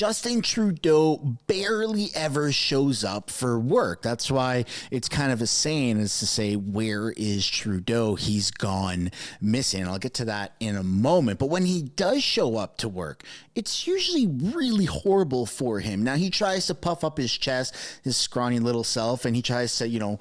Justin Trudeau barely ever shows up for work. That's why it's kind of a saying is to say, where is Trudeau? He's gone missing. I'll get to that in a moment. But when he does show up to work, it's usually really horrible for him. Now, he tries to puff up his chest, his scrawny little self, and he tries to,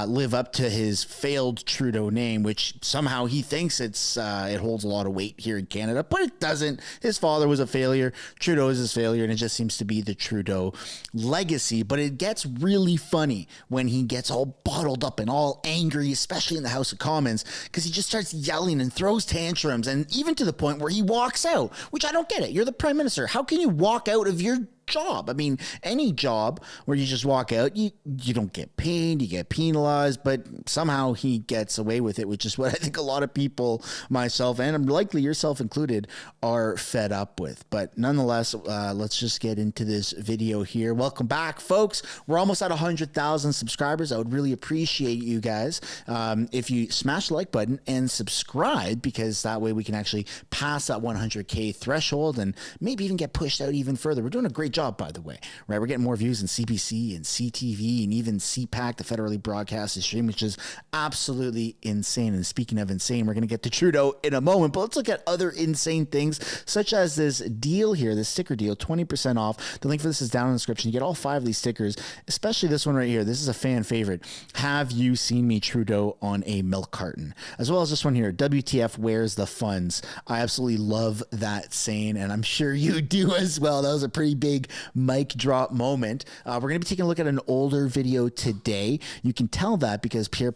live up to his failed Trudeau name, which somehow he thinks it holds a lot of weight here in Canada, but it doesn't. His father was a failure. Trudeau is his failure, and it just seems to be the Trudeau legacy. But it gets really funny when he gets all bottled up and all angry, especially in the House of Commons, because he just starts yelling and throws tantrums, and even to the point where he walks out, which I don't get it. You're the Prime Minister. How can you walk out of your job? I mean, any job where you just walk out, you don't get paid, you get penalized, but somehow he gets away with it, which is what I think a lot of people, myself and likely yourself included, are fed up with. But nonetheless, let's just get into this video here. Welcome back, folks. We're almost at 100,000 subscribers. I would really appreciate you guys if you smash the like button and subscribe, because that way we can actually pass that 100K threshold and maybe even get pushed out even further. We're doing a great job, by the way, right? We're getting more views in CBC and CTV and even CPAC, the federally broadcasted stream, which is absolutely insane. And speaking of insane, we're going to get to Trudeau in a moment, but let's look at other insane things, such as this deal here, this sticker deal, 20% off. The link for this is down in the description. You get all 5 of these stickers, especially this one right here. This is a fan favorite. Have you seen me, Trudeau, on a milk carton? As well as this one here, WTF, where's the funds? I absolutely love that saying, and I'm sure you do as well. That was a pretty big mic drop moment. We're going to be taking a look at an older video today. You can tell that because Pierre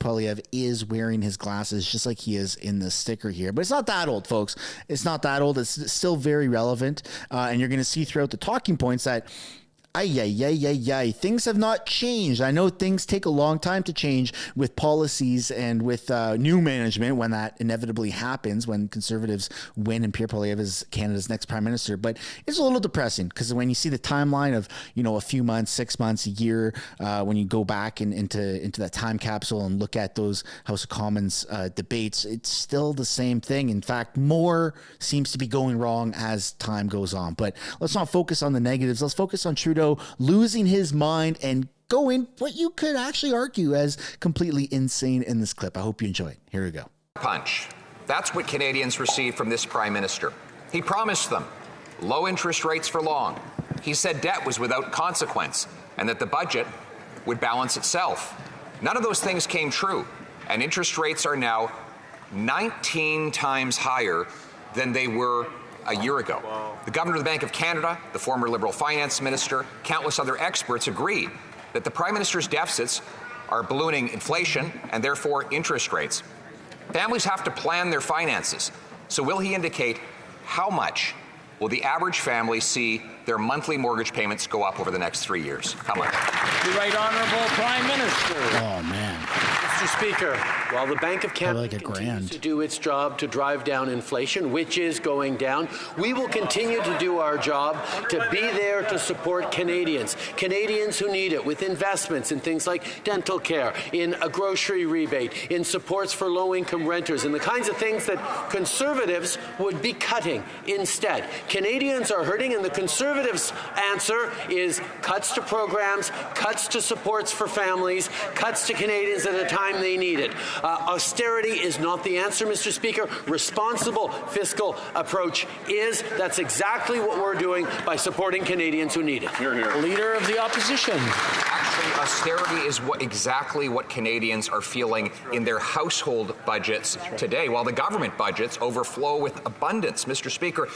is wearing his glasses just like he is in the sticker here. But it's not that old, folks. It's not that old. It's still very relevant. And you're going to see throughout the talking points that things have not changed. I know things take a long time to change with policies and with new management when that inevitably happens, when Conservatives win and Pierre Poilievre is Canada's next Prime Minister. But it's a little depressing because when you see the timeline of, a few months, 6 months, a year, when you go back into that time capsule and look at those House of Commons debates, it's still the same thing. In fact, more seems to be going wrong as time goes on. But let's not focus on the negatives. Let's focus on Trudeau losing his mind and going what you could actually argue as completely insane in this clip. I hope you enjoy it. Here we go. Punch. That's what Canadians receive from this Prime Minister. He promised them low interest rates for long. He said debt was without consequence and that the budget would balance itself. None of those things came true, and interest rates are now 19 times higher than they were a year ago. The Governor of the Bank of Canada, the former Liberal Finance Minister, countless other experts agree that the Prime Minister's deficits are ballooning inflation and therefore interest rates. Families have to plan their finances. So will he indicate how much will the average family see their monthly mortgage payments go up over the next 3 years? How much? The Right Honourable Prime Minister. Oh, man. Mr. Speaker, while the Bank of Canada continues to do its job to drive down inflation, which is going down, we will continue to do our job to be there to support Canadians who need it, with investments in things like dental care, in a grocery rebate, in supports for low-income renters, and the kinds of things that Conservatives would be cutting instead. Canadians are hurting, and the Conservatives' answer is cuts to programs, cuts to supports for families, cuts to Canadians at a time they need it. Austerity is not the answer, Mr. Speaker. Responsible fiscal approach is. That's exactly what we're doing by supporting Canadians who need it. Hear, hear. Leader of the Opposition. Actually, austerity is exactly what Canadians are feeling in their household budgets today, while the government budgets overflow with abundance. Mr. Speaker,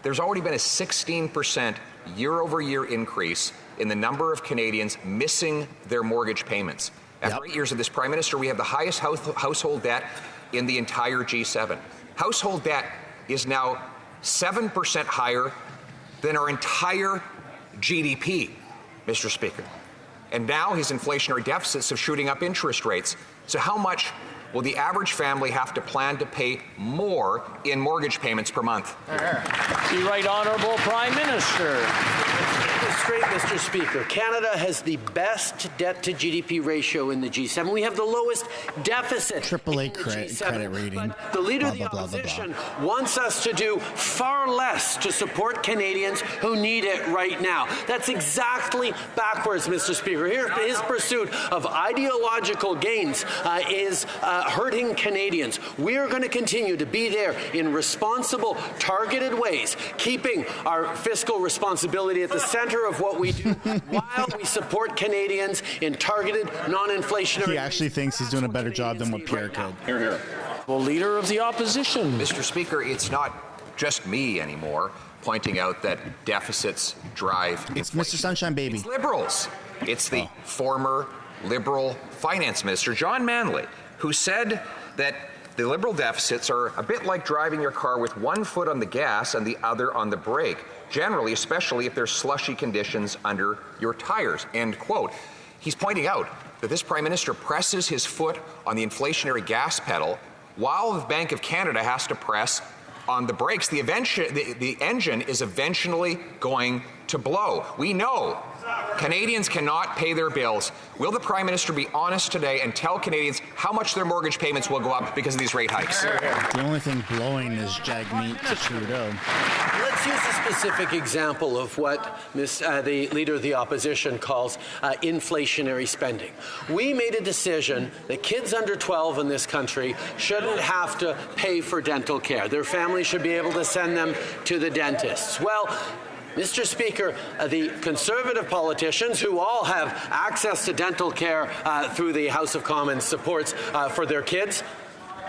there's already been a 16% year-over-year increase in the number of Canadians missing their mortgage payments. After 8 years of this Prime Minister, we have the highest household debt in the entire G7. Household debt is now 7% higher than our entire GDP, Mr. Speaker. And now his inflationary deficits are shooting up interest rates. So how much will the average family have to plan to pay more in mortgage payments per month? The Right Honourable Prime Minister. get this straight, Mr. Speaker. Canada has the best debt-to-GDP ratio in the G7. We have the lowest deficit AAA in the G7. credit rating. But the Leader of the Opposition wants us to do far less to support Canadians who need it right now. That's exactly backwards, Mr. Speaker. Here, his pursuit of ideological gains is hurting Canadians. We are going to continue to be there in responsible, targeted ways, keeping our fiscal responsibility at the center of what we do while we support Canadians in targeted, non-inflationary. He actually thinks he's doing a better job than what Pierre could. Hear, hear. Well, Leader of the Opposition. Mr. Speaker, it's not just me anymore pointing out that deficits drive inflation. It's Mr. Sunshine Baby. It's Liberals. It's the former Liberal Finance Minister, John Manley, who said that the Liberal deficits are a bit like driving your car with one foot on the gas and the other on the brake, generally, especially if there's slushy conditions under your tires, end quote. He's pointing out that this Prime Minister presses his foot on the inflationary gas pedal while the Bank of Canada has to press on the brakes. The engine is eventually going to blow. We know Canadians cannot pay their bills. Will the Prime Minister be honest today and tell Canadians how much their mortgage payments will go up because of these rate hikes? The only thing blowing is jag meat to Trudeau. Let's use a specific example of what the Leader of the Opposition calls inflationary spending. We made a decision that kids under 12 in this country shouldn't have to pay for dental care. Their families should be able to send them to the dentists. Well, Mr. Speaker, the Conservative politicians who all have access to dental care through the House of Commons supports for their kids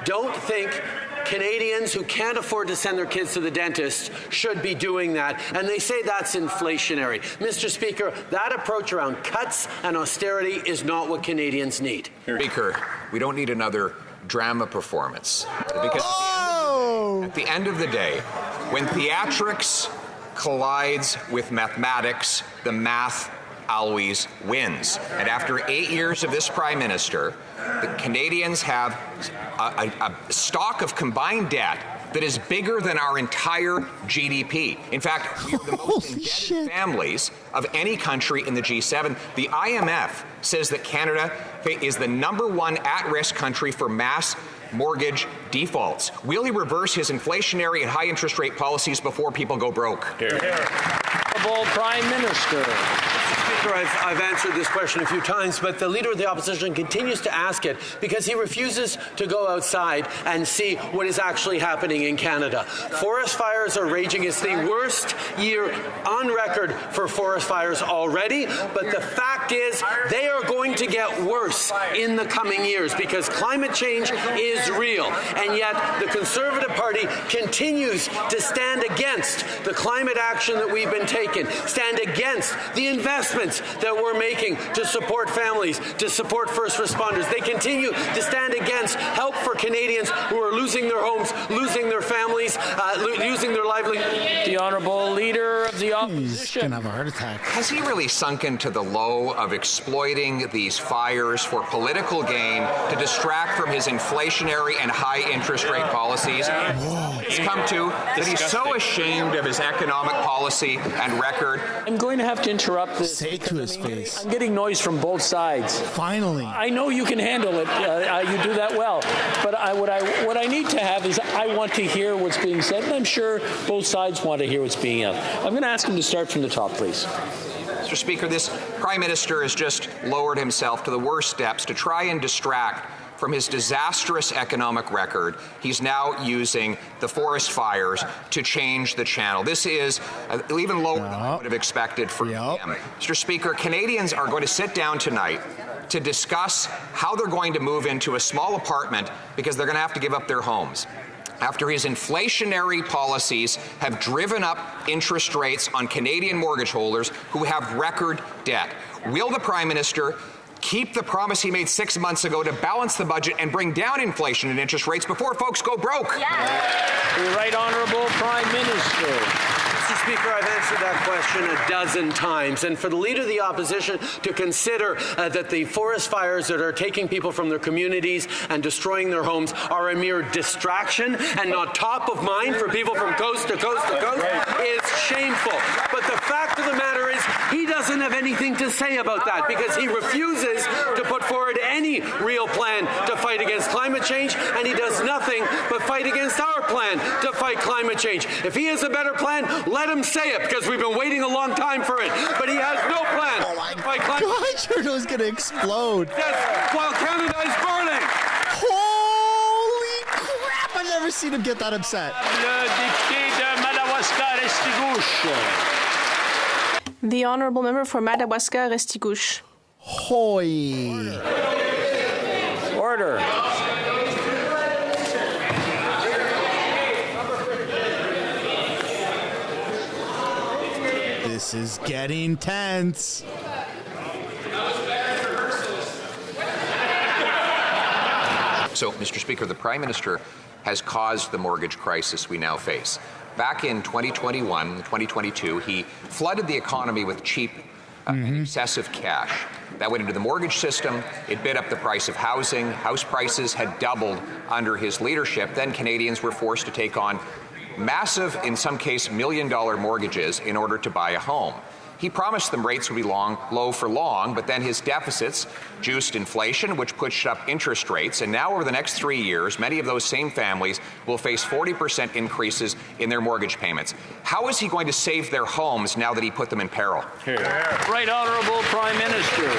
don't think Canadians who can't afford to send their kids to the dentist should be doing that, and they say that's inflationary. Mr. Speaker, that approach around cuts and austerity is not what Canadians need. Speaker, we don't need another drama performance. Because at the end of the day, when theatrics collides with mathematics, the math always wins. And after 8 years of this Prime Minister, the Canadians have a stock of combined debt that is bigger than our entire GDP. In fact, we are the most indebted families of any country in the G7. The IMF says that Canada is the #1 at-risk country for mass mortgage defaults. Will he reverse his inflationary and high interest rate policies before people go broke? Hear, hear. Prime Minister. Mr. Speaker, I've answered this question a few times, but the Leader of the Opposition continues to ask it because he refuses to go outside and see what is actually happening in Canada. Forest fires are raging. It's the worst year on record for forest fires already, but the fact is they are going to get worse in the coming years because climate change is real. And yet the Conservative Party continues to stand against the climate action that we've been taking, stand against the investments that we're making to support families, to support first responders. They continue to stand against help for Canadians who are losing their homes, losing their families, losing their livelihood. The Honourable Leader of the Opposition. He's going to have a heart attack. Has he really sunk into the low of exploiting these fires for political gain to distract from his inflationary and high interest rate policies? It's come to that he's so ashamed of his economic policy and record. I'm going to have to interrupt this. Say it to his face. I'm getting noise from both sides. Finally. I know you can handle it. You do that well. But what I need to have is I want to hear what's being said, and I'm sure both sides want to hear what's being said. I'm going to ask him to start from the top, please. Mr. Speaker, this Prime Minister has just lowered himself to the worst steps to try and distract from his disastrous economic record. He's now using the forest fires to change the channel. This is even lower than I would have expected from him. Mr. Speaker, Canadians are going to sit down tonight to discuss how they're going to move into a small apartment because they're going to have to give up their homes. After his inflationary policies have driven up interest rates on Canadian mortgage holders who have record debt. Will the Prime Minister keep the promise he made 6 months ago to balance the budget and bring down inflation and interest rates before folks go broke? Yes. The Right Honourable Prime Minister. Mr. Speaker, I've answered that question a dozen times. And for the Leader of the Opposition to consider that the forest fires that are taking people from their communities and destroying their homes are a mere distraction and not top of mind for people from coast to coast to coast is shameful. But the fact of the matter is doesn't have anything to say about that because he refuses to put forward any real plan to fight against climate change, and he does nothing but fight against our plan to fight climate change. If he has a better plan, let him say it, because we've been waiting a long time for it. But he has no plan to fight climate change. Trudeau's going to explode. Yes, while Canada is burning. Holy crap, I've never seen him get that upset. The honourable member for Madawaska Restigouche. Hoy. Order. This is getting tense. So, Mr. Speaker, the Prime Minister has caused the mortgage crisis we now face. Back in 2021, 2022, he flooded the economy with cheap and excessive cash. That went into the mortgage system. It bid up the price of housing. House prices had doubled under his leadership. Then Canadians were forced to take on massive, in some case, million-dollar mortgages in order to buy a home. He promised them rates would be low for long, but then his deficits juiced inflation, which pushed up interest rates. And now over the next 3 years, many of those same families will face 40% increases in their mortgage payments. How is he going to save their homes now that he put them in peril? Right Honourable Prime Minister.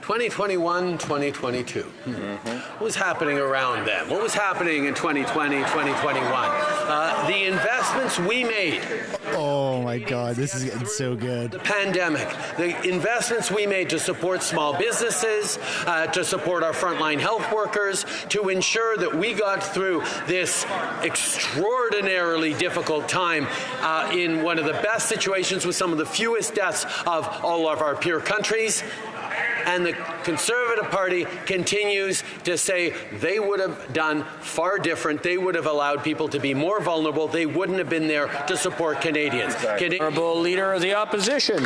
2021, 2022. What was happening around then? What was happening in 2020, 2021? The investments we made. Oh my God, this is getting so good. The pandemic, the investments we made to support small businesses, to support our frontline health workers, to ensure that we got through this extraordinarily difficult time in one of the best situations with some of the fewest deaths of all of our peer countries. And the Conservative Party continues to say they would have done far different. They would have allowed people to be more vulnerable. They wouldn't have been there to support Canadians. Honourable Leader of the Opposition.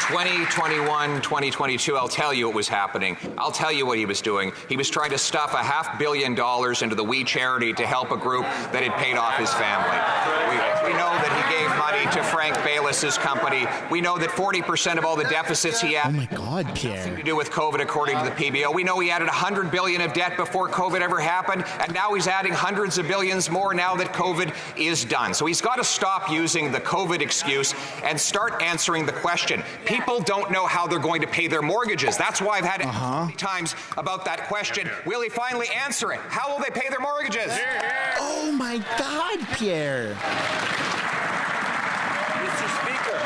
2021, 2022, I'll tell you what was happening. I'll tell you what he was doing. He was trying to stuff $500 million into the We Charity to help a group that had paid off his family. We know that he gave money to Frank Bayless's company. We know that 40% of all the deficits he had Oh my God, Pierre. to do with COVID, according to the PBO. We know he added $100 billion of debt before COVID ever happened, and now he's adding hundreds of billions more now that COVID is done. So he's got to stop using the COVID excuse and start answering the question. People don't know how they're going to pay their mortgages. That's why I've had it many times about that question. Will he finally answer it? How will they pay their mortgages? Oh my God, Pierre. Mr. Speaker,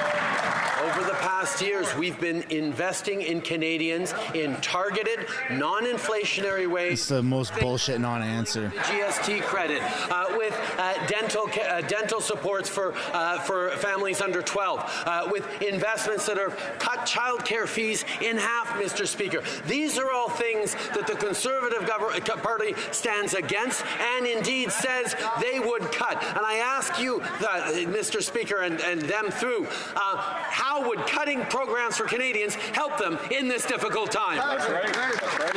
over the past years, we've been investing in Canadians in targeted, non-inflationary ways. It's the most bullshit non-answer. The GST credit, with dental supports for families under 12, with investments that have cut childcare fees in half, Mr. Speaker. These are all things that the Conservative Party stands against and indeed says they would cut. And I ask you, Mr. Speaker, and them through, how would cutting programs for Canadians help them in this difficult time? That's right.